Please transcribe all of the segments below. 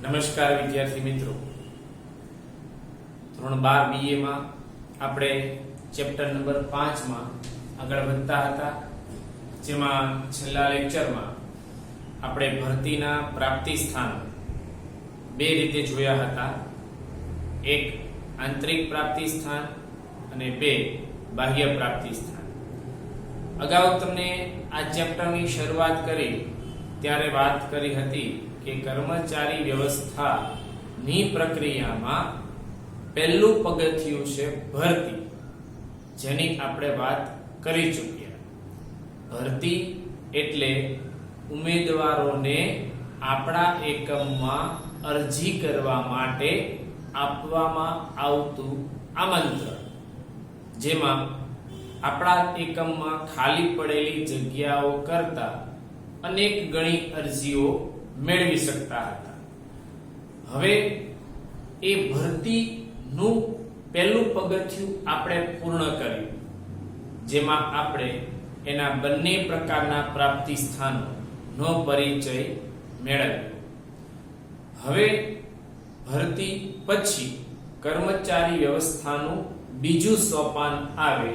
નમસ્કાર વિદ્યાર્થી મિત્રો, ધોરણ 12 BA માં આપણે ચેપ્ટર નંબર 5 માં આગળ વધતા હતા, જેમાં છેલ્લા લેક્ચરમાં આપણે ભરતીના પ્રાપ્તિ સ્થાનો બે રીતે જોયા હતા. એક આંતરિક પ્રાપ્તિ સ્થાન અને બે બાહ્ય પ્રાપ્તિ સ્થાન. અગાઉ તમને આ ચેપ્ટરની શરૂઆત કરી ત્યારે વાત કરી હતી કે કર્મચારી વ્યવસ્થાની પ્રક્રિયામાં પહેલું પગથિયું છે ભરતી, જેની આપણે વાત કરી ચૂક્યા. ભરતી એટલે ઉમેદવારોને આપણા એકમમાં અરજી કરવા માટે આપવામાં આવતું આમંત્રણ, જેમાં આપણા એકમમાં ખાલી પડેલી જગ્યાઓ કરતા અનેક ગણી અરજીઓ મેળવી શકતા હતા. હવે એ ભરતીનું પહેલું પગથિયું આપણે પૂર્ણ કર્યું, જેમાં આપણે એના બંને પ્રકારના પ્રાપ્તિ સ્થાનોનો પરિચય મેળવ્યો. હવે ભરતી પછી કર્મચારી વ્યવસ્થાનું બીજું સોપાન આવે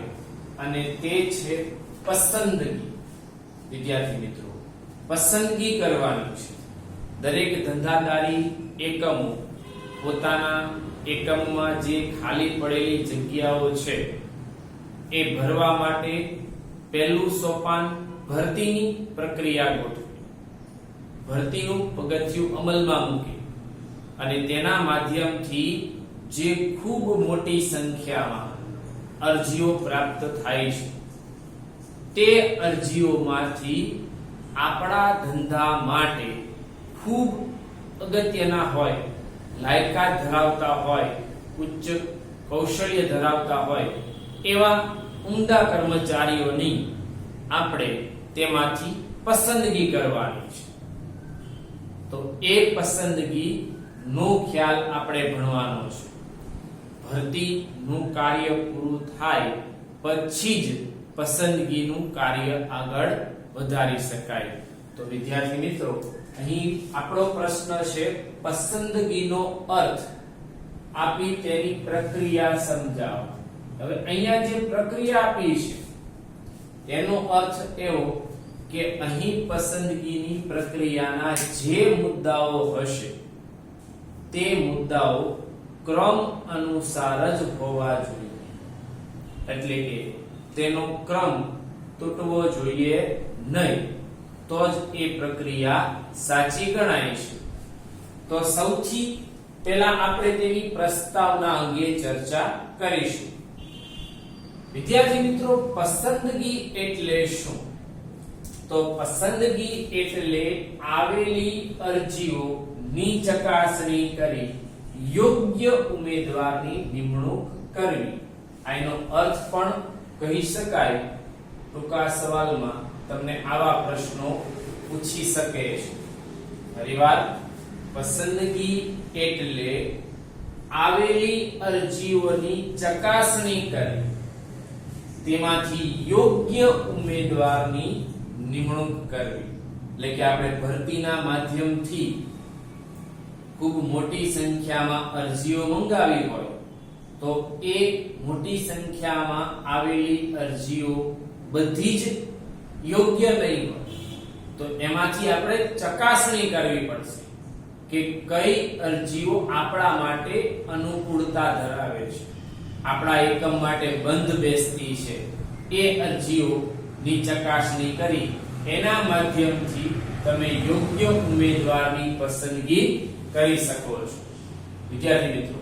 અને તે છે પસંદગી. વિદ્યાર્થી મિત્રો, પસંદગી કરવાની છે. દરેક ધંધાદારી એકમો પોતાના એકમમાં જે ખાલી પડેલી જગ્યાઓ છે એ ભરવા માટે પહેલું સોપાન ભરતીની પ્રક્રિયા ગોઠવે, ભરતીનું પગથિયું અમલમાં મૂકે અને તેના માધ્યમથી જે ખૂબ મોટી સંખ્યામાં અરજીઓ પ્રાપ્ત થાય છે, તે અરજીઓમાંથી આપણા ધંધા માટે ખૂબ અગત્યના હોય, લાયકાત ધરાવતા હોય, ઉચ્ચ કૌશલ્ય ધરાવતા હોય એવા ઉમદા કર્મચારીઓની આપણે તેમાંથી પસંદગી કરવાની છે. તો એ પસંદગી નો ખ્યાલ આપણે ભણવાનો છે. ભરતીનું કાર્ય પૂરું થાય પછી જ પસંદગીનું કાર્ય આગળ વધારી શકાય. તો વિદ્યાર્થી મિત્રો, અહીં આપણો પ્રશ્ન છે પસંદગીનો અર્થ આપી તેની પ્રક્રિયા સમજાવો. હવે અહીંયા જે પ્રક્રિયા આપી છે તેનો અર્થ એવો કે અહીં પસંદગીની પ્રક્રિયાના જે મુદ્દાઓ હશે તે મુદ્દાઓ ક્રમ અનુસાર જ હોવા જોઈએ, એટલે કે તેનો ક્રમ તૂટવો જોઈએ નહીં, તો જ એ પ્રક્રિયા સાચી ગણાય છે. તો સૌથી પહેલા આપણે તેની પ્રસ્તાવના અંગે ચર્ચા કરીશું. વિદ્યાર્થી મિત્રો, પસંદગી એટલે શું? તો પસંદગી એટલે આવેલી અરજીઓની ચકાસણી કરી યોગ્ય ઉમેદવારની નિમણૂક કરવી. આનો અર્થ પણ કહી શકાય. ટૂંકા સવાલમાં તમને આવા પ્રશ્નો પૂછી શકે છે. ફરીવાર, પસંદગી એટલે આવેલી અરજીઓની ચકાસણી કરી તેમાંથી યોગ્ય ઉમેદવારની નિમણૂક કરવી. એટલે કે આપણે ભરતીના માધ્યમથી ખૂબ મોટી સંખ્યામાં અરજીઓ મંગાવી હોય તો એ મોટી સંખ્યામાં આવેલી અરજીઓ બધી જ યોગ્ય નહીં હોય, તો એમાંથી આપણે ચકાસણી કરવી પડશે કે કઈ અરજીઓ આપણા માટે અનુકૂળતા ધરાવે છે, આપણા એકમ માટે બંધ બેસતી છે. એ અરજીઓની ચકાસણી કરી એના માધ્યમથી તમે યોગ્ય ઉમેદવારની પસંદગી કરી શકો છો. વિદ્યાર્થી મિત્રો,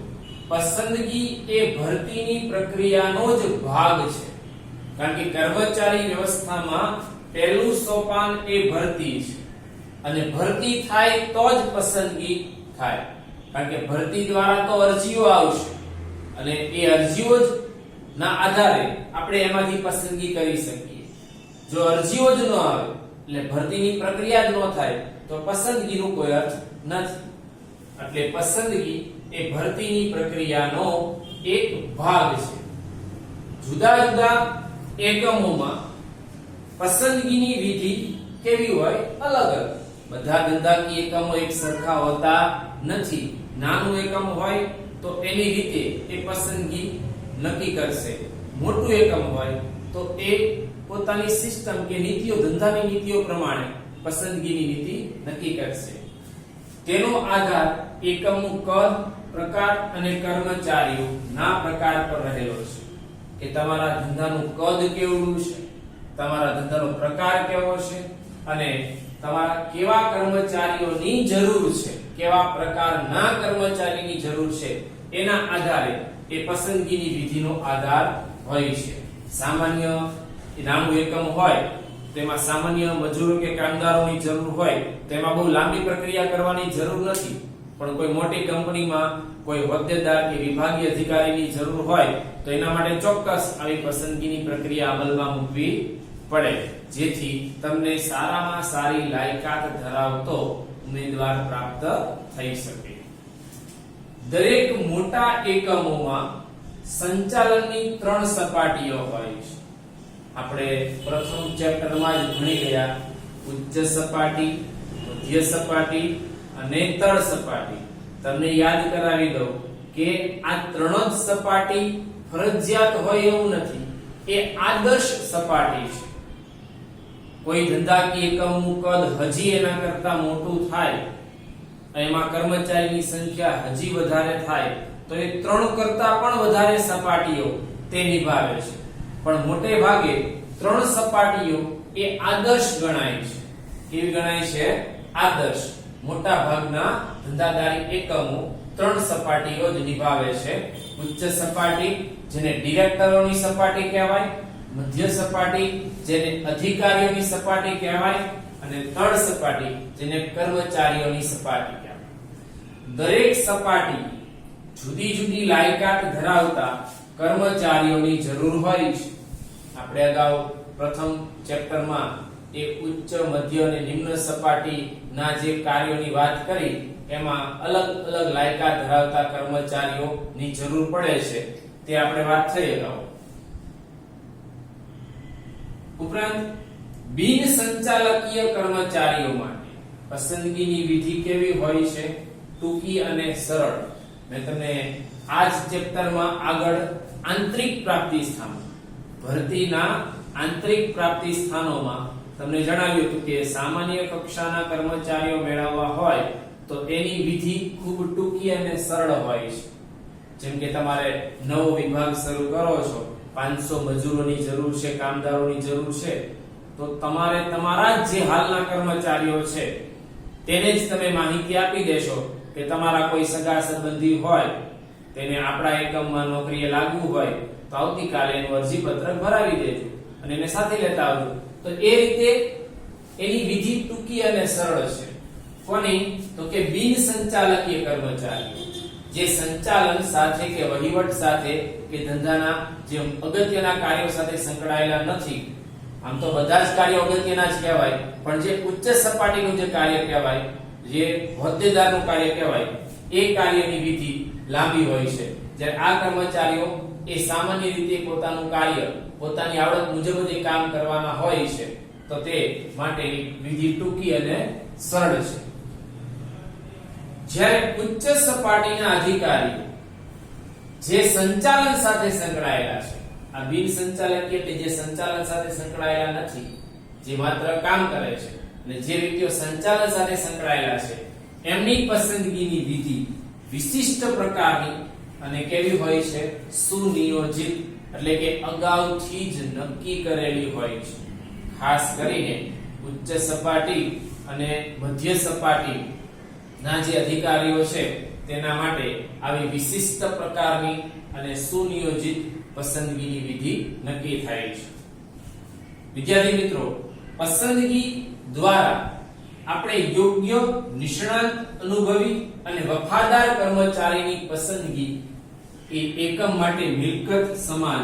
પસંદગી એ ભરતીની પ્રક્રિયાનો જ ભાગ છે, કારણ કે કર્મચારી વ્યવસ્થામાં પહેલું સોપાન એ ભરતી છે અને ભરતી થાય તો જ પસંદગી થાય, કારણ કે ભરતી દ્વારા તો અરજીઓ આવશે અને એ અરજીઓ જ ના આધારે આપણે એમાંથી પસંદગી કરી શકીએ. જો અરજીઓ જ ન આવે એટલે ભરતીની પ્રક્રિયા જ ન થાય તો પસંદગીનો કોઈ અર્થ નથી. એટલે પસંદગી એ ભરતીની પ્રક્રિયાનો એક ભાગ છે. જુદા જુદા એકમોમાં પસંદગીની વિધિ કેવી હોય? અલગ અલગ. બધા ધંધાકીય એકમો એક સરખા હોતા નથી. નાનું એકમ હોય તો એની રીતે એ પસંદગી નક્કી કરશે, મોટું એકમ હોય તો એ પોતાની સિસ્ટમ કે નીતિઓ, ધંધાની નીતિઓ પ્રમાણે પસંદગીની નીતિ નક્કી કરશે. તેનો આધાર એકમનું કદ, પ્રકાર અને કર્મચારીઓ ના પ્રકાર પર રહેલો છે કે તમારા ધંધાનું કદ કેવડું છે, તમારા ધંધાનો પ્રકાર કેવો છે અને તમારા કેવા કર્મચારીઓની જરૂર છે, કેવા પ્રકારના કર્મચારીની જરૂર છે, એના આધારે એ પસંદગીની વિધિનો આધાર હોય છે. સામાન્ય નાનું એકમ હોય તેમાં સામાન્ય મજૂરો કે કામદારોની જરૂર હોય, તેમાં બહુ લાંબી પ્રક્રિયા કરવાની જરૂર નથી. પણ કોઈ મોટી કંપનીમાં કોઈ હોદ્દેદાર કે વિભાગીય અધિકારીની જરૂર હોય તો એના માટે ચોક્કસ આવી પસંદગીની પ્રક્રિયા અમલમાં મૂકવી પડે, જેથી તમને સારામાં સારી લાયકાત ધરાવતો ઉમેદવાર પ્રાપ્ત થઈ શકે. દરેક મોટા એકમોમાં સંચાલનની 3 સપાટીઓ હોય છે. આપણે પ્રથમ ચેપ્ટરમાં જ ભણી ગયા ઉચ્ચ સપાટી, મધ્ય સપાટી અને તળ સપાટી. તમને યાદ કરાવી દઉં કે આ 3 જ સપાટી ફરજિયાત હોય એવું નથી, એ આદર્શ સપાટી છે. કોઈ ધંધાકીય એકમનું કદ હજી એના કરતા મોટું થાય, એમાં કર્મચારીની સંખ્યા હજી વધારે થાય તો એ 3 કરતા પણ વધારે સપાટીઓ તે નિભાવે છે. પણ મોટે ભાગે 3 સપાટીઓ એ આદર્શ ગણાય છે. કેવી ગણાય છે? આદર્શ. મોટા ભાગના ધંધાદારી એકમો 3 સપાટીઓ જ નિભાવે છે. ઉચ્ચ સપાટી જેને ડિરેક્ટરોની સપાટી કહેવાય, મધ્ય સપાટી જેને અધિકારીઓની સપાટી કહેવાય અને તળ સપાટી જેને કર્મચારીઓની સપાટી કહેવાય. દરેક સપાટી જુદી જુદી લાયકાત ધરાવતા કર્મચારીઓની જરૂર હોય છે. આપણે અગાઉ પ્રથમ ચેપ્ટરમાં એ ઉચ્ચ, મધ્ય અને નિમ્ન સપાટીના જે કાર્યોની વાત કરી, એમાં અલગ અલગ લાયકાત ધરાવતા કર્મચારીઓની જરૂર પડે છે, તે આપણે વાત થઈ અગાઉ. ઉપરાંત બિન સંચાલકીય કર્મચારીઓ માટે પસંદગીની વિધિ કેવી હોય છે? ટૂંકી અને સરળ. મેં તમને આ જ ચેપ્ટરમાં આગળ આંતરિક પ્રાપ્તિ સ્થાનો, ભરતીના આંતરિક પ્રાપ્તિ સ્થાનોમાં તમને જણાવ્યું હતું કે સામાન્ય કક્ષાના કર્મચારીઓ મેળવવા હોય તો એની વિધિ ખૂબ ટૂંકી અને સરળ હોય છે. જેમ કે તમારે નવો વિભાગ શરૂ કરો છો, 500 મજૂરોની જરૂર છે, કામદારોની જરૂર છે, તો તમારે તમારા જે હાલના કર્મચારીઓ છે તેને જ તમે માહિતી આપી દેશો કે તમારા કોઈ સગા સંબંધી હોય, તેને આપણા એકમમાં નોકરીએ લાગવું હોય તો આવતીકાલે એનું અરજીપત્રક ભરાવી દેજો અને એને સાથે લેતા આવજો. તો એ રીતે એની વિધિ ટૂંકી અને સરળ છે. કોની? તો કે બિન સંચાલકીય કર્મચારીઓ, જે સંચાલન સાથે કે વહીવટ સાથે કે ધંધાના જે અગત્યના કાર્યો સાથે સંકળાયેલા નથી. આમ તો બધા જ કાર્યો અગત્યના જ કહેવાય, પણ જે ઉચ્ચ સપાટીનું જે કાર્ય કહેવાય, જે હોદ્દેદારનું કાર્ય કહેવાય, એ કાર્યની વિધિ લાંબી હોય છે. જ્યારે આ કર્મચારીઓ એ સામાન્ય રીતે પોતાનું કાર્ય પોતાની આવડત મુજબ જ કામ કરવાના હોય છે, તો તે માટે વિધિ ટૂંકી અને સરળ છે. જ્યારે ઉચ્ચ સપાટીના અધિકારીઓ જે સંચાલન સાથે સંકળાયેલા છે, આ બિન સંચાલકીય એટલે જે સંચાલન સાથે સંકળાયેલા નથી, જે માત્ર કામ કરે છે, અને જે વ્યક્તિઓ સંચાલન સાથે સંકળાયેલા છે, એમની પસંદગીની વિધિ વિશિષ્ટ પ્રકારની અને કેવી હોય છે? સુનિયોજિત, એટલે કે અગાઉથી જ નક્કી કરેલી હોય છે. ખાસ કરીને ઉચ્ચ સપાટી અને મધ્ય સપાટી ના જે અધિકારીઓ છે તેના માટે આવી વિશિષ્ટ પ્રકારની અને સુનિયોજિત પસંદગીની વિધિ નક્કી થાય છે. વિદ્યાર્થી મિત્રો, પસંદગી દ્વારા આપણે યોગ્ય, નિષ્ણાત, અનુભવી અને વફાદાર કર્મચારીની પસંદગી એ એકમ માટે મિલકત સમાન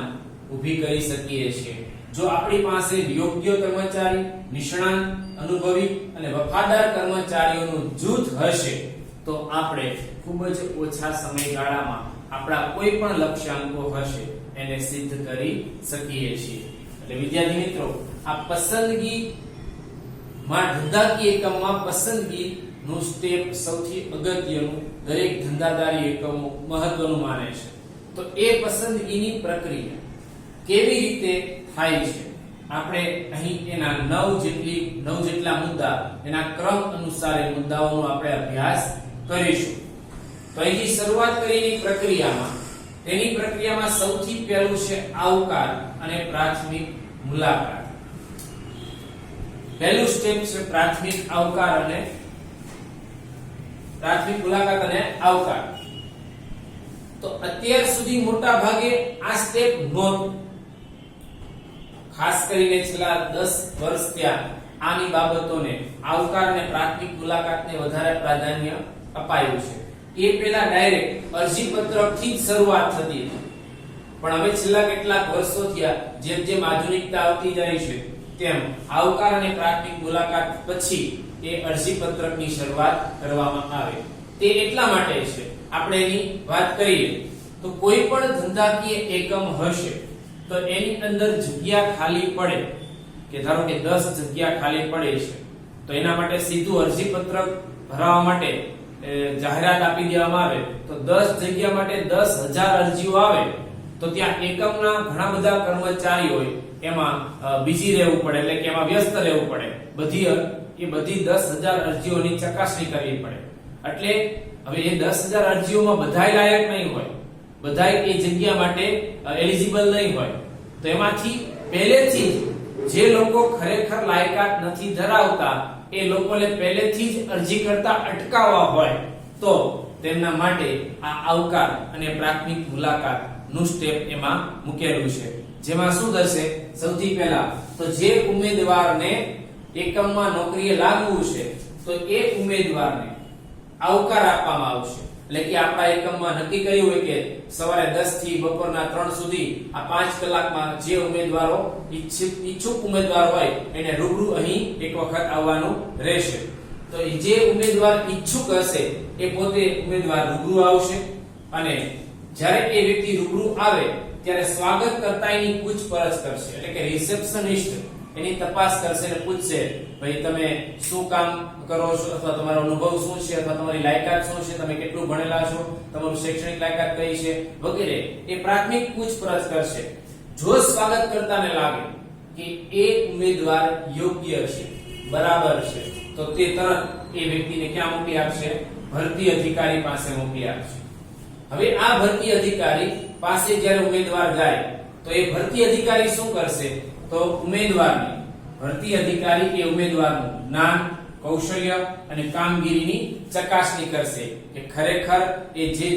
ઊભી કરી શકીએ છીએ. જો આપણી પાસે યોગ્ય કર્મચારી, નિષ્ણાત, અનુભવી અને વફાદાર કર્મચારીઓનું જૂથ હશે તો આપણે ખૂબ જ ઓછા સમયગાળામાં આપણા કોઈ પણ લક્ષ્યાંકો હશે એને સિદ્ધ કરી શકીએ છીએ. એટલે વિદ્યાર્થી મિત્રો, આ પસંદગી માં ધંધાકીય એકમમાં પસંદગીનું નું સ્ટેપ સૌથી અગત્યનું દરેક ધંધાદારી એકમો મહત્વનું માને છે. તો એ પસંદગીની પ્રક્રિયા કેવી રીતે થાય છે, આપણે અહીં એના 9 જેટલા મુદ્દા એના ક્રમ અનુસાર એ મુદ્દાઓનો આપણે અભ્યાસ કરીશું. તો અહીંથી શરૂઆત કરીની પ્રક્રિયામાં તેની પ્રક્રિયામાં સૌથી પહેલું છે આવકાર અને પ્રાથમિક મુલાકાત. પહેલું સ્ટેપ છે પ્રાથમિક મુલાકાત અને આવકાર. તો અત્યાર સુધી મોટા ભાગે આ સ્ટેપ નહોતું, ખાસ કરીને છેલ્લા 10 વર્ષ ત્યાં આની બાબતોને આવકાર અને પ્રાથમિક મુલાકાતને વધારે પ્રાધાન્ય અપાયું છે. એ પહેલા ડાયરેક્ટ અરજી પત્રકથી જ શરૂઆત થતી હતી, પણ હવે છેલ્લા કેટલાક વર્ષો થયા જેમ જેમ આધુનિકતા આવતી જાય છે તેમ આવકાર અને પ્રાથમિક મુલાકાત પછી એ અરજી પત્રકની શરૂઆત કરવામાં આવે. તે એટલા માટે છે, આપણે એની વાત કરીએ તો કોઈ પણ ધંધાકીય એકમ હશે તો એની અંદર જગ્યા ખાલી પડે કે ધારો કે 10 જગ્યા ખાલી પડે છે, તો એના માટે સીધું અરજી પત્રક ભરવા માટે જાહેરાત આપી દેવામાં આવે તો 10 જગ્યા માટે 10,000 અરજીઓ આવે તો ત્યાં એકમના ઘણા બધા કર્મચારીઓ હોય એમાં બીજી રહેવું પડે, એટલે કે એમાં વ્યસ્ત રહેવું પડે, બધી 10,000 અરજીઓની ચકાસણી કરવી પડે. એટલે હવે એ 10,000 અરજીઓમાં બધાય લાયક નહીં હોય, બધાય એ જગ્યા માટે એલિજિબલ નહીં હોય, તો એમાંથી પહેલેથી જે લોકો ખરેખર લાયકાત નથી ધરાવતા એ લોકોને પહેલેથી જ અરજી કરતા અટકાવવા હોય તો તેમના માટે આ આવકાર અને પ્રાથમિક મુલાકાત નું સ્ટેપ એમાં મૂકેલું છે. જેમાં શું થશે, સૌથી પહેલા તો જે ઉમેદવારને એકમમાં નોકરીએ લાગવું છે તો એ ઉમેદવારને આવકાર આપવામાં આવશે. એટલે કે આપણા એકમમાં નક્કી કર્યું હોય કે સવારે 10 થી બપોરના 3 સુધી આ 5 કલાકમાં જે ઉમેદવારો ઈચ્છુક ઉમેદવાર હોય એને રૂબરૂ અહીં એક વખત આવવાનું રહેશે. તો જે ઉમેદવાર ઈચ્છુક હશે એ પોતે ઉમેદવાર રૂબરૂ આવશે અને જ્યારે એ વ્યક્તિ રૂબરૂ આવે ત્યારે સ્વાગત કરતા એની પૂછપરછ કરશે, એટલે કે રિસેપ્શનિસ્ટ એની તપાસ કરશે અને પૂછશે ભાઈ તમે શું કામ કરો છો, અથવા તમારો અનુભવ શું છે, અથવા તમારી લાયકાત શું છે, તમે કેટલું ભણેલા છો, તમારું શૈક્ષણિક લાયકાત કઈ છે વગેરે એ પ્રાથમિક પૂછપરછ કરશે. જો સ્વાગત કરતાને લાગે કે એ ઉમેદવાર યોગ્ય છે, બરાબર છે, તો તે તરત એ વ્યક્તિને ક્યાં મોકલી આપશે, ભરતી અધિકારી પાસે મોકલી આપશે. હવે આ ભરતી અધિકારી પાસે જ્યારે ઉમેદવાર જાય તો એ ભરતી અધિકારી શું કરશે, તો ભરતી અધિકારી એ ઉમેદવારનું જ્ઞાન, કૌશલ્ય અને કામગીરીની ચકાસણી કરશે કે ખરેખર એ જે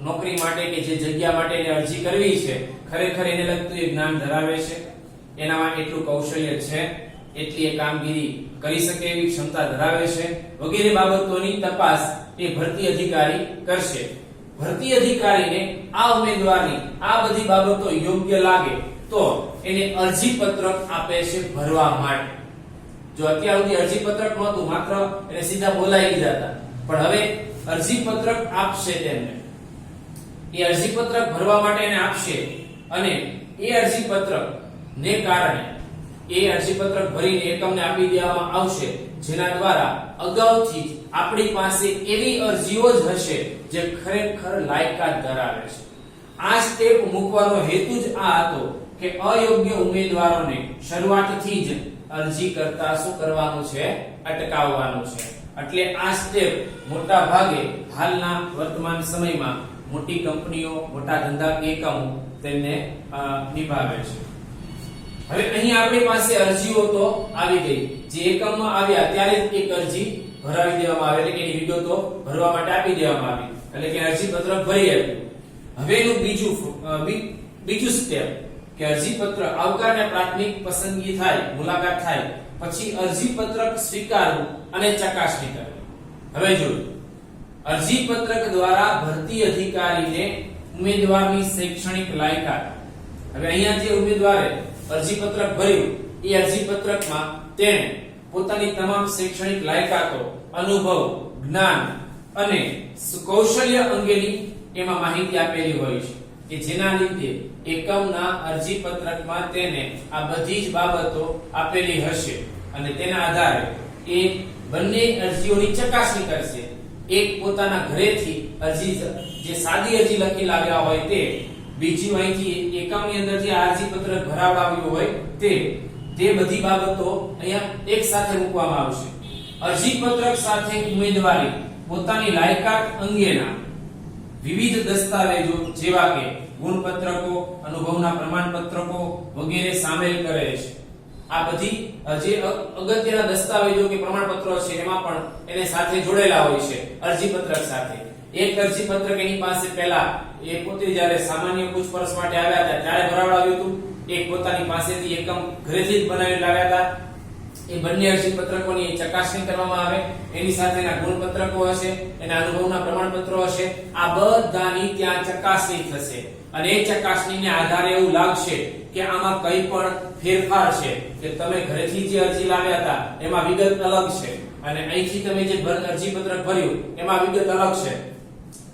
નોકરી માટે કે જે જગ્યા માટે એને અરજી કરવી છે ખરેખર એને લગતું એ જ્ઞાન ધરાવે છે, એનામાં એટલું કૌશલ્ય છે, એટલી એ કામગીરી કરી શકે એવી ક્ષમતા ધરાવે છે વગેરે બાબતોની તપાસ એ ભરતી અધિકારી કરશે. ભરતી અધિકારીને આ ઉમેદવારની આ બધી બાબતો યોગ્ય લાગે તો એને અરજી પત્રક આપે છે ભરવા માટે. જો અત્યાર સુધી અરજી પત્રક નહોતું, માત્ર એને સીધા બોલાવી દીધા હતા, પણ હવે અરજી પત્રક આપશે તેમને. એ અરજી પત્રક ભરવા માટે એને આપશે અને એ અરજી પત્રક ને કારણે એ અરજી પત્રક ભરીને એકમને આપી દેવામાં આવશે, જેના દ્વારા અગાઉથી જ આપણી પાસે એવી અરજીઓ જ હશે જે ખરેખર લાયકાત ધરાવે છે. આ સ્ટેપ મૂકવાનો હેતુ જ આ હતો કે અયોગ્ય ઉમેદવારોને શરૂઆતથી જ અરજી કરતા શું કરવાનું છે, અટકાવવાનું છે. એટલે આ સ્ટેપ મોટા ભાગે હાલના વર્તમાન સમયમાં મોટી કંપનીઓ, મોટા ધંધાકીય એકમો તેમને નિભાવે છે. હવે અહીં આપણી પાસે અરજીઓ તો આવી ગઈ, જે એકમમાં આવ્યા ત્યારે જ એક અરજી ભરાવી દેવામાં આવે, એટલે કે એની વિગતો ભરવા માટે આપી દેવામાં આવી, એટલે કે અરજી પત્રક ભરી આપ્યું. હવે એનું બીજું સ્ટેપ કે અરજી પત્ર આવકાર અને પ્રાથમિક પસંદગી થાય, મુલાકાત થાય પછી અરજી પત્રક સ્વીકારવું અને ચકાસણી કરવી. હવે જોયું, અરજી પત્રક દ્વારા ભરતી અધિકારીને ઉમેદવારની શૈક્ષણિક લાયકાત, હવે અહીંયા જે ઉમેદવારે અરજી પત્રક ભર્યું એ અરજી પત્રકમાં તેણે પોતાની તમામ શૈક્ષણિક લાયકાતો, અનુભવ, જ્ઞાન અને કૌશલ્ય અંગેની એમાં માહિતી આપેલી હોય છે કે જેના લીધે એકમના અરજી પત્રકમાં તેને આ બધી જ બાબતો આપેલી હશે અને તેના આધારે એ બંને અરજીઓની ચકાસણી કરશે. એક પોતાના ઘરેથી અરજી જે સાદી અરજી લખી લાવ્યા હોય તે, બીજી અહીંથી એકમની અંદર જે અરજી પત્રક ભરાવડાવ્યું હોય તે બધી બાબતો અહીંયા એક સાથે મૂકવામાં આવશે. અરજી પત્રક સાથે ઉમેદવારી પોતાની લાયકાત અંગેના વિવિધ દસ્તાવેજો જેવા કે ગુણપત્રકો, અનુભવના પ્રમાણપત્રકો વગેરે સામેલ કરે છે. આ બધી જે અગત્યના દસ્તાવેજો કે પ્રમાણપત્રો છે એમાં પણ એને સાથે જોડેલા હોય છે અરજી પત્રક સાથે. એક અરજી પત્રક એની પાસે પહેલા એ પોતે જ્યારે સામાન્ય પૂછપરછ માટે આવ્યા હતા ત્યારે ભરાવડાવ્યું હતું, એક પોતાની પાસેથી એકમ ઘરેથી જ બનાવી લાવ્યા હતા. એ બંને અરજી પત્રકોની ચકાસણી કરવામાં આવે. એની સાથેના ગુણપત્રકો હશે, એના અનુભવના પ્રમાણપત્રો હશે. આ બધાની ત્યાં ચકાસણી થશે અને એ ચકાસણીને આધારે એવું લાગશે કે આમાં કંઈ પણ ફેરફાર છે કે તમે ઘરેથી જે અરજી લાવ્યા હતા એમાં વિગત અલગ છે અને અહીંથી તમે જે અરજી પત્રક ભર્યું એમાં વિગત અલગ છે,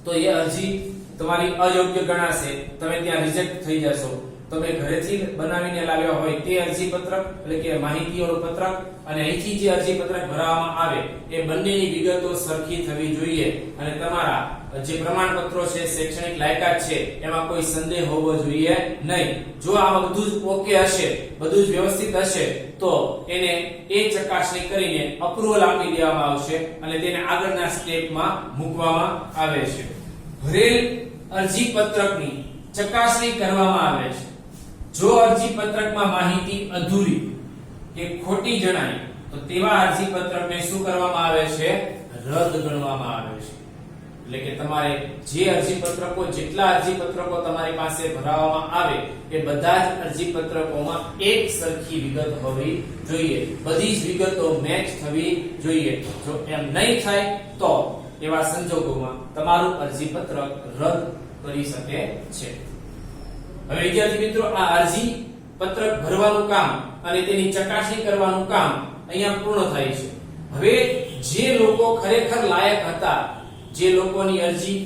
તો એ અરજી તમારી અયોગ્ય ગણાશે. તમે ત્યાં રિજેક્ટ થઈ જશો. તમે ઘરેથી બનાવીને લાવ્યા હોય તે અરજી પત્રક એટલે કે માહિતીઓનું પત્રક અને અહીંથી જે અરજી પત્રક ભરવામાં આવે એ બંનેની વિગતો સરખી થવી જોઈએ અને તમારા જે પ્રમાણપત્રો છે, શૈક્ષણિક લાયકાત છે એમાં કોઈ સંદેહ હોવો જોઈએ નહીં. જો આ બધું જ ઓકે હશે, બધું જ વ્યવસ્થિત હશે તો એને એ ચકાસણી કરીને અપ્રુવલ આપી દેવામાં આવશે અને તેને આગળના સ્ટેપમાં મૂકવામાં આવે છે. ભરેલ અરજી પત્રકની ચકાસણી કરવામાં આવે છે. જો અરજી પત્રકમાં માહિતી અધૂરી કે ખોટી જણાય તો તેવા અરજી પત્રકને શું કરવામાં આવે છે? રદ ગણવામાં આવે છે. એટલે કે તમારે જે અરજી પત્રકો, જેટલા અરજી પત્રકો તમારી પાસે ભરાવવામાં આવે એ બધા જ અરજી પત્રકોમાં એક સરખી વિગત હોવી જોઈએ. બધી જ વિગતો મેચ થવી જોઈએ. જો એમ નહીં થાય તો એવા સંજોગોમાં તમારું અરજી પત્રક રદ કરી શકે છે. હવે વિદ્યાર્થી મિત્રો, આ અરજી પત્રક ભરવાનું કામ અને તેની ચકાસણી કરવાનું કામ અહીંયા પૂર્ણ થાય છે. હવે જે લોકો ખરેખર લાયક હતા, જે લોકોની અરજી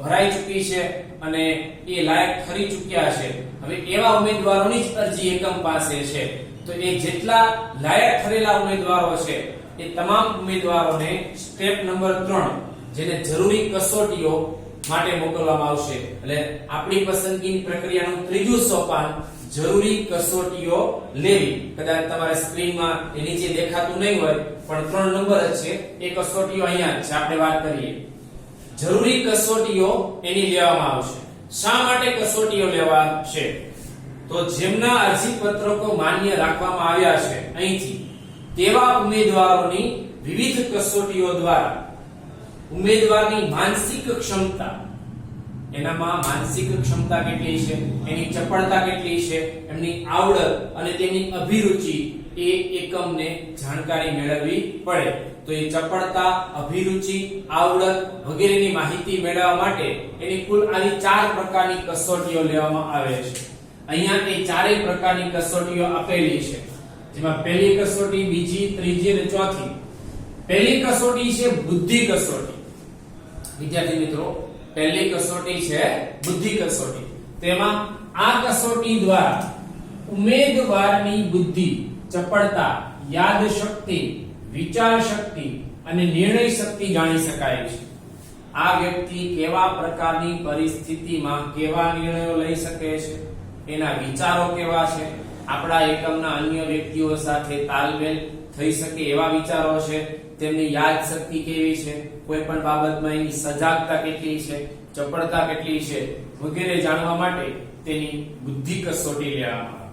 ભરાઈ ચૂકી છે અને એ લાયક ઠરી ચૂક્યા છે, હવે એવા ઉમેદવારોની જ અરજી એકમ પાસે છે. તો એ જેટલા લાયક ઠરેલા ઉમેદવારો છે એ તમામ ઉમેદવારોને સ્ટેપ નંબર 3 જેને જરૂરી કસોટીઓ માટે મોકલવામાં આવશે. એટલે આપણી પસંદગીની પ્રક્રિયાનું ત્રીજું સોપાન જરૂરી કસોટીઓ લેવી. કદાચ તમારા સ્ક્રીનમાં એ નીચે દેખાતું નહીં હોય પણ 3 નંબર જ છે. એ કસોટીઓ અહીંયા છે, આપણે વાત કરીએ. જરૂરી કસોટીઓ એની લેવામાં આવશે. શા માટે કસોટીઓ લેવાશે? તો જેમના અરજી પત્રકો માન્ય રાખવામાં આવ્યા છે અહીંથી, તેવા ઉમેદવારોની વિવિધ કસોટીઓ દ્વારા ઉમેદવારની માનસિક ક્ષમતા, એનામાં માનસિક ક્ષમતા કેટલી છે, એની ચપળતા કેટલી છે, એમની આવડત અને તેની અભિરુચિ એ એકમને જાણકારી મેળવવી પડે. તો એ ચપળતા, અભિરુચિ, આવડત વગેરેની માહિતી મેળવવા માટે એની કુલ આવી 4 પ્રકારની કસોટીઓ લેવામાં આવે છે. અહીંયા એ ચારેય પ્રકારની કસોટીઓ આપેલી છે, જેમાં પહેલી કસોટી, બીજી, ત્રીજી અને ચોથી. પહેલી કસોટી છે બુદ્ધિ કસોટી. વિદ્યાર્થી મિત્રો, પહેલી કસોટી છે બુદ્ધિ કસોટી. તેમાં આ કસોટી દ્વારા ઉમેદવારની બુદ્ધિ, ચપળતા, યાદ શક્તિ, વિચાર શક્તિ અને નિર્ણય શક્તિ જાણી શકાય છે. આ વ્યક્તિ કેવા પ્રકારની પરિસ્થિતિમાં કેવા નિર્ણયો લઈ શકે છે, એના વિચારો કેવા છે, આપણા એકમના અન્ય વ્યક્તિઓ સાથે તાલમેલ થઈ શકે એવા વિચારો છે, તેમની યાદ શક્તિ કેવી છે, કોઈ પણ બાબતમાં એની સજાગતા કેટલી છે, ચપળતા કેટલી છે વગેરે જાણવા માટે તેની બુદ્ધિ કસોટી લેવામાં આવે.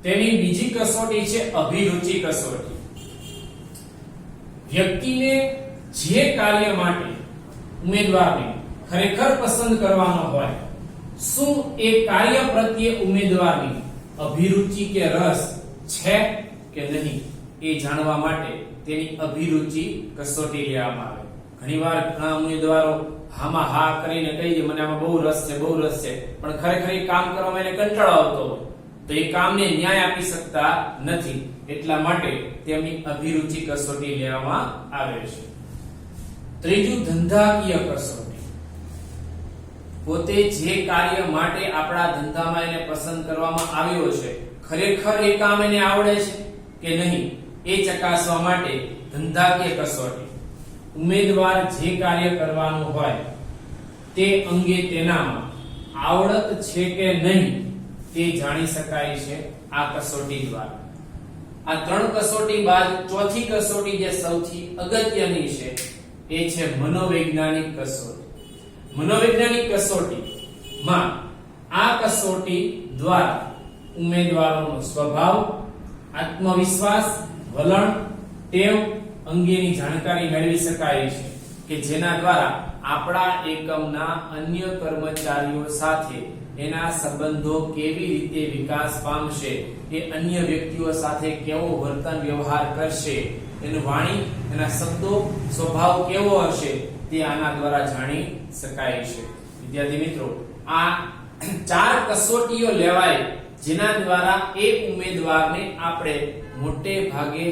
તેની બીજી કસોટી છે અભિરુચિ કસોટી. વ્યક્તિને જે કાર્ય માટે ઉમેદવારને ખરેખર પસંદ કરવાનો હોય, શું એ કાર્ય પ્રત્યે ઉમેદવારની અભિરુચિ કે રસ છે કે નહીં એ જાણવા માટે તેની અભિરુચિ કસોટી લેવામાં આવે. ઘણીવાર ઘણા ઉમેદવારો હામાં હા કરીને કહી દે મને આમાં બહુ રસ છે, બહુ રસ છે, પણ ખરેખર એ કામ કરવામાં એને કંટાળો આવતો હોય તો એ કામને ન્યાય આપી શકતા નથી. એટલા માટે તેમની અભિરુચિ કસોટી લેવામાં આવે છે. ત્રીજું ધંધાકીય કસોટી. પોતે જે કાર્ય માટે આપણા ધંધામાં એને પસંદ કરવામાં આવ્યો છે, ખરેખર એ કામ એને આવડે છે કે નહીં એ ચકાસવા માટે ધંધાકીય કસોટી, ઉમેદવાર જે કાર્ય કરવાનું હોય તે અંગે તેનામાં આવડત છે કે નહીં તે જાણી શકાય છે આ કસોટી દ્વારા. આ ત્રણ કસોટી બાદ ચોથી કસોટી જે સૌથી અગત્યની છે એ છે મનોવૈજ્ઞાનિક કસોટી. મનોવૈજ્ઞાનિક કસોટીમાં આ કસોટી દ્વારા ઉમેદવારોનો સ્વભાવ, આત્મવિશ્વાસ, વલણ, ટેવ અંગેની જાણકારી મેળવી શકાય છે કે જેના દ્વારા આપણા એકમના અન્ય કર્મચારીઓ સાથે એના સંબંધો કેવી રીતે વિકાસ પામશે, એ અન્ય વ્યક્તિઓ સાથે કેવો વર્તન વ્યવહાર કરશે, એનું વાણી, એના શબ્દો, સ્વભાવ કેવો હશે તે આના દ્વારા જાણી શકાય છે. વિદ્યાર્થી મિત્રો, આ ચાર કસોટીઓ લેવાય જેના દ્વારા એ ઉમેદવારને આપણે મોટે ભાગે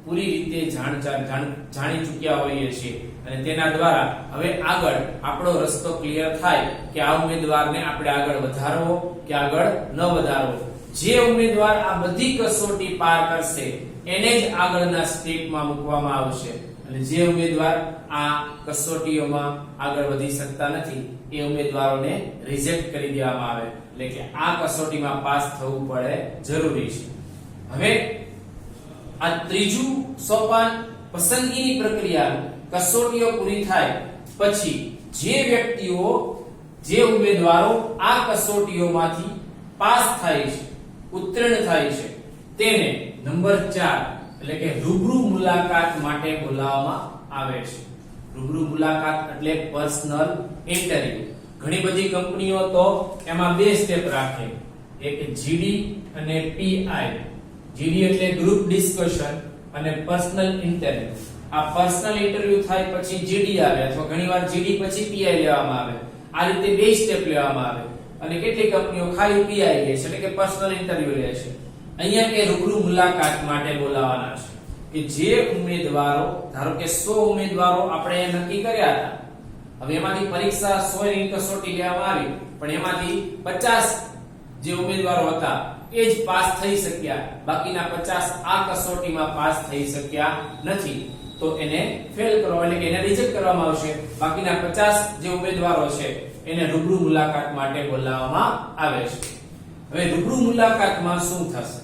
પૂરી રીતે જાણી ચૂક્યા હોઈએ છીએ અને તેના દ્વારા હવે આગળ આપણો રસ્તો ક્લિયર થાય કે આ ઉમેદવારને આપણે આગળ વધારવો કે આગળ ન વધારવો. જે ઉમેદવાર આ બધી કસોટી પાર કરશે એને જ આગળના સ્ટેપમાં મૂકવામાં આવશે અને જે ઉમેદવાર આ કસોટીઓમાં આગળ વધી શકતા નથી એ ઉમેદવારોને રિજેક્ટ કરી દેવામાં આવે. એટલે કે આ કસોટીમાં પાસ થવું પડે જરૂરી છે. હવે આ ત્રીજું સોપાન પસંદગીની પ્રક્રિયા, કસોટીઓ પૂરી થાય પછી જે વ્યક્તિઓ, જે ઉમેદવારો આ કસોટીઓમાંથી પાસ થાય છે, ઉત્તીર્ણ થાય છે, તેને નંબર 4 એટલે કે રૂબરૂ મુલાકાત માટે બોલાવવામાં આવે છે. રૂબરૂ મુલાકાત એટલે પર્સનલ ઇન્ટરવ્યુ. ઘણી બધી કંપનીઓ તો એમાં બે સ્ટેપ રાખે, એક જીડી અને પીઆઈ. જીડી એટલે ગ્રુપ ડિસ્કશન અને પર્સનલ ઇન્ટરવ્યુ. આ પર્સનલ ઇન્ટરવ્યુ થાય પછી જીડી આવે અથવા ઘણીવાર જીડી પછી પીઆઈ લેવામાં આવે. આ રીતે બે સ્ટેપ લેવામાં આવે અને કેટલીક કંપનીઓ ખાલી પીઆઈ લે છે એટલે કે પર્સનલ ઇન્ટરવ્યુ લે છે. અહીંયા કે રૂબરૂ મુલાકાત માટે બોલાવવાના છે કે જે ઉમેદવારો, ધારો કે 100 ઉમેદવારો આપણે નક્કી કર્યા હતા, હવે એમાંથી પરીક્ષા 100 ની કસોટી લેવામાં આવી પણ એમાંથી 50 જે ઉમેદવારો હતા એ જ પાસ થઈ શક્યા, બાકીના 50 આ કસોટીમાં પાસ થઈ શક્યા નથી, તો એને ફેલ કરવા એટલે કે એને રિજેક્ટ કરવામાં આવશે. બાકીના 50 જે ઉમેદવારો છે એને રૂબરૂ મુલાકાત માટે બોલાવવામાં આવે છે. હવે રૂબરૂ મુલાકાતમાં શું થશે?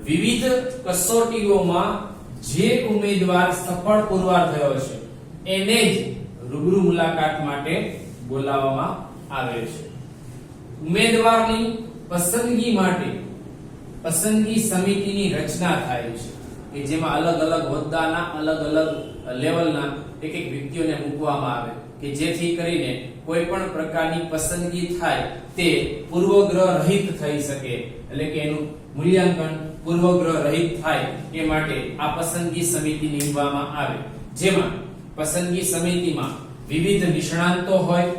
વિવિધ કસોટીઓમાં જે ઉમેદવાર સફળ પુરવાર થયો છે એને જ રૂબરૂ મુલાકાત માટે બોલાવવામાં આવે છે. ઉમેદવારની પસંદગી માટે પસંદગી સમિતિની રચના થાય છે કે જેમાં અલગ અલગ હોદ્દાના, અલગ અલગ લેવલના એક એક વ્યક્તિઓને મૂકવામાં આવે કે જેથી કરીને કોઈ પણ પ્રકારની પસંદગી થાય તે પૂર્વગ્રહ રહિત થઈ શકે, એટલે કે એનું મૂલ્યાંકન પૂર્વગ્રહ રહિત થાય એ માટે આ પસંદગી સમિતિ નીમવામાં આવે. જેમાં પસંદગી સમિતિમાં વિવિધ નિષ્ણાંતો હોય,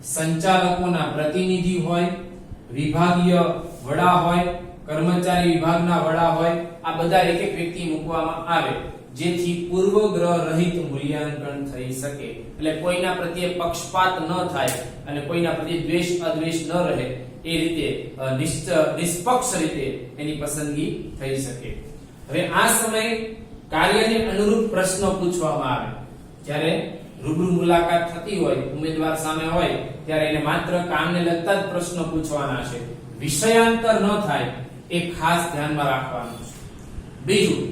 સંચાલકોના પ્રતિનિધિ હોય, વિભાગીય વડા હોય, કર્મચારી વિભાગના વડા હોય, આ બધા એક એક વ્યક્તિ મૂકવામાં આવે જેથી પૂર્વગ્રહ રહિત મૂલ્યાંકન થઈ શકે. એટલે કોઈના પ્રત્યે પક્ષપાત ન થાય અને કોઈના પ્રત્યે દ્વેષ અદ્વેષ ન રહે એ રીતે નિષ્પક્ષ રીતે એની પસંદગી થઈ શકે. હવે આ સમયે કાર્યને અનુરૂપ પ્રશ્નો પૂછવામાં આવે. જ્યારે રૂબરૂ મુલાકાત થતી હોય, ઉમેદવાર સામે હોય ત્યારે એને માત્ર કામને લગતા જ પ્રશ્નો પૂછવાના છે, વિષયાંતર ન થાય એ ખાસ ધ્યાનમાં રાખવાનું છે. બીજું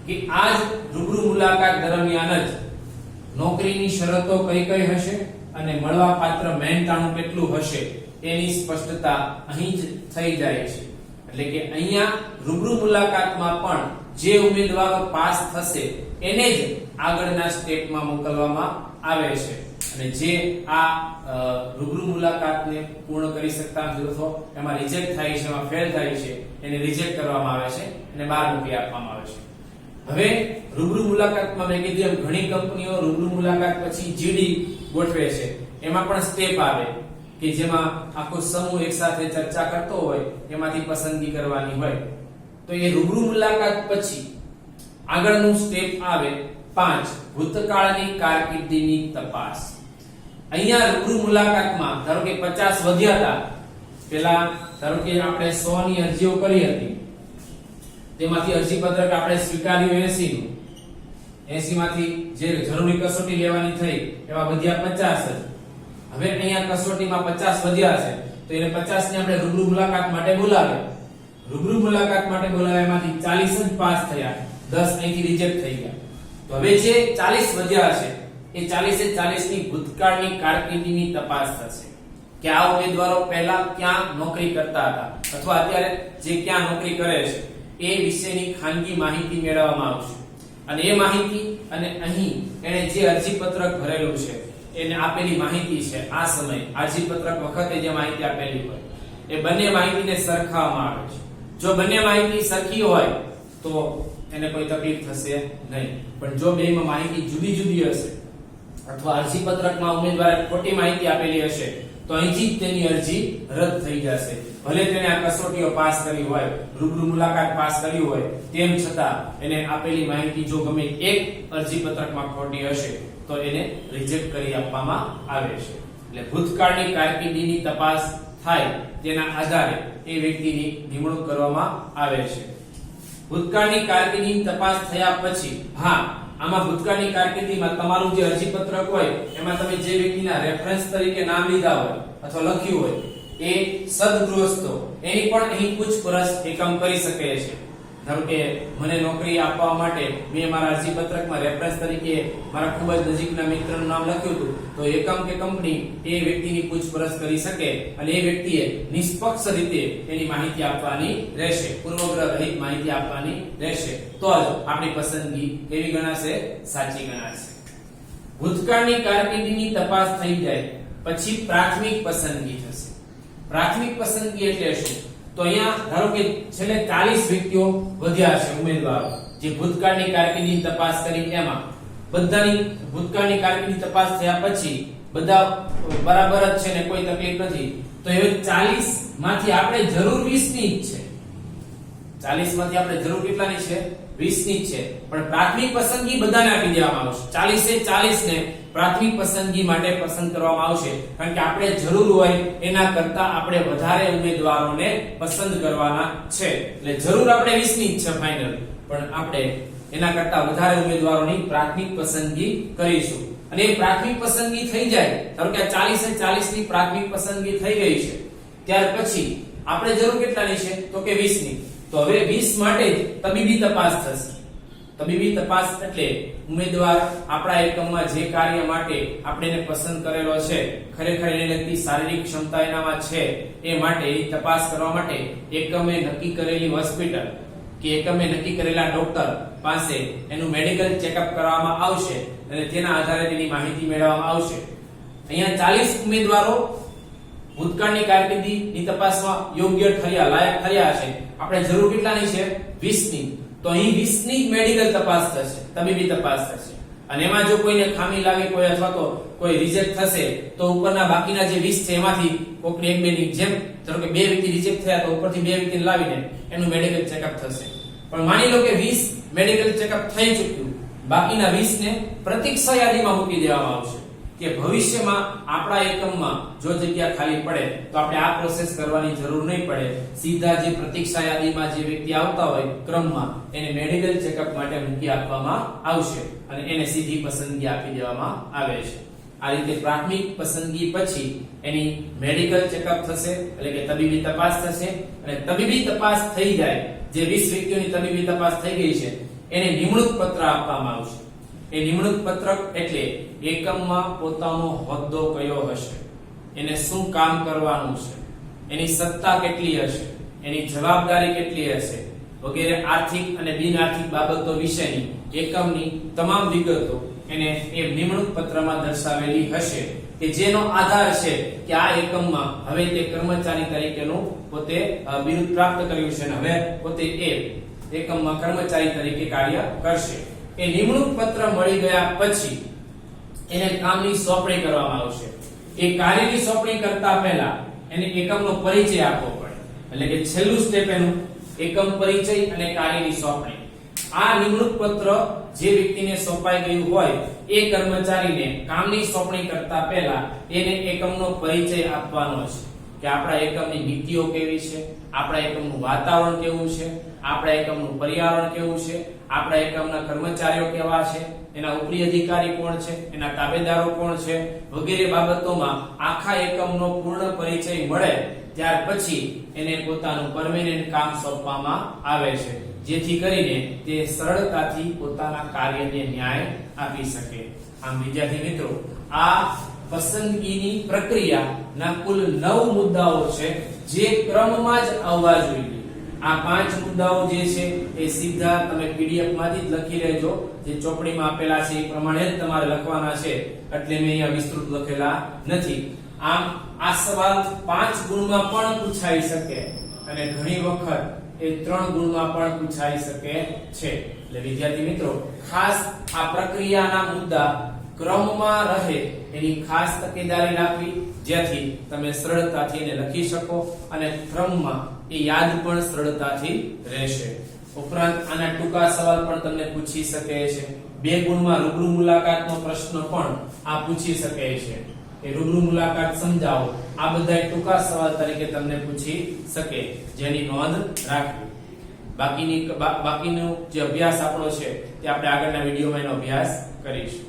કે આજ રૂબરૂ મુલાકાત દરમિયાન જ નોકરીની શરતો કઈ કઈ હશે અને મળવાપાત્ર મહેનતાણું કેટલું હશે તેની સ્પષ્ટતા અહીં જ થઈ જાય છે. એટલે કે અહીંયા રૂબરૂ મુલાકાતમાં પણ જે ઉમેદવારો પાસ થશે એને જ આગળના સ્ટેપમાં મોકલવામાં આવે છે અને જે આ રૂબરૂ મુલાકાતને પૂર્ણ કરી શકતા નથી અથવા એમાં રિજેક્ટ થાય છે, એમાં ફેલ થાય છે, એને રિજેક્ટ કરવામાં આવે છે અને બહાર મૂકી આપવામાં આવે છે. હવે રૂબરૂ મુલાકાતમાં મેં કીધું એમ ઘણી કંપનીઓ રૂબરૂ મુલાકાત પછી જીડી ગોઠવે છે. એમાં પણ સ્ટેપ આવે કે જેમાં આખો સમૂહ એકસાથે ચર્ચા કરતો હોય, એમાંથી પસંદગી કરવાની હોય. તો એ રૂબરૂ મુલાકાત પછી આગળનું સ્ટેપ આવે 5 ભૂતકાળની કારકિર્દીની તપાસ. અહીંયા રૂબરૂ મુલાકાતમાં ધારો કે 50 વધ્યા હતા, પેલા ધારો કે આપણે 100 ની અરજીઓ કરી હતી તેમાંથી અરજી પત્રક આપણે સ્વીકાર્યું 80 નું, 80 માંથી જે જરૂરી કસોટી લેવાની થઈ એવા વધ્યા 50 જ. હવે અહીંયા કસોટીમાં 50 વધ્યા છે તો એને 50 ને આપણે રૂબરૂ મુલાકાત માટે બોલાવ્યા. રૂબરૂ મુલાકાત માટે બોલાવ્યામાંથી 40 જ પાસ થયા, 10 અહીંથી રિજેક્ટ થઈ ગયા. તો હવે જે 40 વધ્યા છે એ 40 એ 40 ની ભૂતકાળની કારકિર્દીની તપાસ થશે કે આ ઉમેદવારો પહેલા ક્યાં નોકરી કરતા હતા અથવા અત્યારે જે ક્યાં નોકરી કરે છે એ વિશેની ખાનગી માહિતી મેળવવામાં આવશે. અને એ માહિતી અને અહીં એને જે અરજી પત્રક ભરેલું છે એને આપેલી માહિતી છે, આ સમય અરજી પત્રક વખતે જે માહિતી આપેલી હોય એ બંને માહિતીને સરખાવવામાં આવે છે. જો બંને માહિતી સરખી હોય તો એને કોઈ તકલીફ થશે નહીં, પણ જો બેમાં માહિતી જુદી જુદી હશે અથવા અરજી પત્રકમાં ઉમેદવારે ખોટી માહિતી આપેલી હશે તો અહીંથી જ તેની અરજી રદ થઈ જશે. ભલે તેને આ કસોટીઓ પાસ કરી હોય, રૂબરૂ મુલાકાત પાસ કરી હોય, તેમ છતાં એને આપેલી માહિતી જો ગમે એક અરજી પત્રકમાં ખોટી હશે તો એને રિજેક્ટ કરી આપવામાં આવે છે. એટલે ભૂતકાળની કારકિર્દીની તપાસ થાય તેના આધારે એ વ્યક્તિની નિમણૂક કરવામાં આવે છે. ભૂતકાળની કારકિર્દીની તપાસ થયા પછી આમાં ભૂતકાળની કારકિર્દીમાં તમારું જે અરજી પત્રક હોય એમાં તમે જે વ્યક્તિના રેફરન્સ તરીકે નામ લીધા હોય અથવા લખ્યું હોય એ સદગૃહસ્થો એની પણ અહીં પૂછપરછ એકમ કરી શકે છે. ધારો કે મને નોકરી આપવા માટે મેં મારા અરજી પત્રકમાં રેફરન્સ તરીકે મારા ખૂબ જ નજીકના મિત્રનું નામ લખ્યું હતું તો એકમ કે કંપની એ વ્યક્તિની પૂછપરછ કરી શકે અને એ વ્યક્તિએ નિષ્પક્ષ રીતે એની માહિતી આપવાની રહેશે, પૂર્વગ્રહ રહિત માહિતી આપવાની રહેશે, તો જ આપણી પસંદગી કેવી ગણાશે? સાચી ગણાશે. ભૂતકાળની કારકિર્દીની તપાસ થઈ જાય પછી પ્રાથમિક પસંદગી થશે. પ્રાથમિક પસંદગી એટલે શું? તો અહીંયા ધારો કે છેલ્લે 40 વ્યક્તિઓ વધ્યા છે ઉમેદવારો જે ભૂતકાળની કારકિર્દીની તપાસ કરી, એમાં બધાની ભૂતકાળની કારકિર્દી તપાસ થયા પછી બધા બરાબર જ છે ને કોઈ તકલીફ નથી, તો હવે 40 માંથી આપણે જરૂર 20 ની જ છે. 40 માંથી આપણે જરૂર કેટલાની છે? 20 ની જ છે, પણ પ્રાથમિક પસંદગી બધાને આપી દેવામાં આવશે. 40 એ 40 ને પ્રાથમિક પસંદગી માટે પસંદ કરવામાં આવશે, કારણ કે આપણે જરૂર હોય એના કરતા આપણે વધારે ઉમેદવારોને પસંદ કરવાના છે. એટલે જરૂર આપણે 20 ની જ છે ફાઇનલ, પણ આપણે એના કરતા વધારે ઉમેદવારોની પ્રાથમિક પસંદગી કરીશું. અને એ પ્રાથમિક પસંદગી થઈ જાય, ધારો કે 40 એ 40 ની પ્રાથમિક પસંદગી થઈ ગઈ છે, ત્યાર પછી આપણે જરૂર કેટલાની છે? તો કે 20 ની. તો હવે 20 માટે તબીબી તપાસ થશે. તબીબી તપાસ એટલે ઉમેદવાર આપણા એકમમાં જે કાર્ય માટે આપણે એને પસંદ કરેલો છે ખરેખર એને લગતી શારીરિક ક્ષમતા એનામાં છે એ માટે તપાસ કરવા માટે એકમે નક્કી કરેલી હોસ્પિટલ કે એકમે નક્કી કરેલા ડોક્ટર પાસે એનું મેડિકલ ચેકઅપ કરવામાં આવશે અને તેના આધારે તેની માહિતી મેળવવામાં આવશે. અહીંયા 40 ઉમેદવારો ભૂતકાળની કારકિર્દીની તપાસમાં યોગ્ય ઠર્યા, લાયક ઠર્યા છે. આપણે જરૂર કેટલાની છે? 20 ની. તો અહીં 20 ની મેડિકલ તપાસ થશે, તબીબી તપાસ થશે. અને એમાં જો કોઈને ખામી લાગે કોઈ અથવા તો કોઈ રિજેક્ટ થશે તો ઉપરના બાકીના જે 20 છે એમાંથી કોકની એક બે ની જેમ ધારો કે બે વ્યક્તિ રિજેક્ટ થયા તો ઉપરથી બે વ્યક્તિને લાવીને એનું મેડિકલ ચેકઅપ થશે. પણ માની લો કે 20 મેડિકલ ચેકઅપ થઈ ચૂક્યું, બાકીના 20 ને પ્રતીક્ષા યાદીમાં મૂકી દેવામાં આવશે કે ભવિષ્યમાં આપણા એકમમાં જો જગ્યા ખાલી પડે તો આપણે આ પ્રોસેસ કરવાની જરૂર નહીં પડે, સીધા જે પ્રતીક્ષા યાદીમાં જે વ્યક્તિ આવતા હોય ક્રમમાં એને મેડિકલ ચેકઅપ માટે મૂકી આપવામાં આવશે અને એને સીધી પસંદગી આપી દેવામાં આવે છે. આ રીતે પ્રાથમિક પસંદગી પછી એની મેડિકલ ચેકઅપ થશે એટલે કે તબીબી તપાસ થશે અને તબીબી તપાસ થઈ જાય, જે 20 વ્યક્તિઓની તબીબી તપાસ થઈ ગઈ છે એને નિમણૂક પત્ર આપવામાં આવશે. એ નિમણૂક પત્રક એટલે એકમમાં પોતાનો હોદ્દો કયો હશે, એને શું કામ કરવાનું છે, એની સત્તા કેટલી હશે, એની જવાબદારી કેટલી હશે વગેરે આર્થિક અને બિન આર્થિક બાબતો વિશેની એકમની તમામ વિગતો એને એ નિમણૂક પત્રમાં દર્શાવેલી હશે કે જેનો આધાર છે કે આ એકમમાં હવે તે કર્મચારી તરીકેનું પોતે બિરુદ પ્રાપ્ત કર્યું છે અને હવે પોતે એ એકમમાં કર્મચારી તરીકે કાર્ય કરશે. એ નિમણૂક પત્ર મળી ગયા પછી એને કામની સોંપણી કરવામાં આવશે. એ કાર્યની સોંપણી કરતા પહેલા એને એકમનો પરિચય આપવો પડે, એટલે કે છેલ્લું સ્ટેપ એનું એકમ પરિચય અને કાર્યની સોંપણી. આ નિમણૂક પત્ર જે વ્યક્તિને સોંપાઈ ગયું હોય એ કર્મચારીને કામની સોંપણી કરતા પહેલા એને એકમનો પરિચય આપવાનો છે કે આપણા એકમની નીતિઓ કેવી છે, આપણા એકમનું વાતાવરણ કેવું છે, આપણા એકમનું પર્યાવરણ કેવું છે, આપણા એકમના કર્મચારીઓ કેવા છે, એના ઉપરી અધિકારી કોણ છે, એના તાબેદારો કોણ છે, વગેરે બાબતોમાં આખા એકમનો પૂર્ણ પરિચય મળે ત્યાર પછી એને પોતાનું પરમેનન્ટ કામ સોંપવામાં આવે છે, જેથી કરીને તે સરળતાથી પોતાના કાર્યને ન્યાય આપી શકે. આમ વિદ્યાર્થી મિત્રો, આ પસંદગીની પ્રક્રિયાના કુલ 9 મુદ્દાઓ છે જે ક્રમમાં જ આવવા જોઈએ. આ 5 મુદ્દાઓ જે છે એ સીધા તમે પીડીએફ માંથી જ લખી લેજો, જે ચોપડીમાં આપેલા છે એ પ્રમાણે જ તમારે લખવાના છે, એટલે મેં અહીંયા વિસ્તૃત લખેલા નથી. આમ આ સવાલ 5 ગુણમાં પણ પૂછાઈ શકે અને ઘણી વખત એ 3 ગુણમાં પણ પૂછાઈ શકે છે. એટલે વિદ્યાર્થી મિત્રો, ખાસ આ પ્રક્રિયાના મુદ્દા ક્રમમાં રહે એની ખાસ તકેદારી રાખવી, જેથી તમે સરળતાથી એને લખી શકો અને ક્રમમાં એ યાદ પણ સરળતાથી રહેશે. ઉપરાંત આના ટૂંકા સવાલ પણ તમને પૂછી શકે છે. 2 ગુણમાં રૂબરૂ મુલાકાતનો પ્રશ્ન પણ આ પૂછી શકે છે કે રૂબરૂ મુલાકાત સમજાવો. આ બધા ટૂંકા સવાલ તરીકે તમને પૂછી શકે, જેની નોંધ રાખવી. બાકીનો જે અભ્યાસ આપણો છે તે આપણે આગળના વિડીયોમાં એનો અભ્યાસ કરીશું.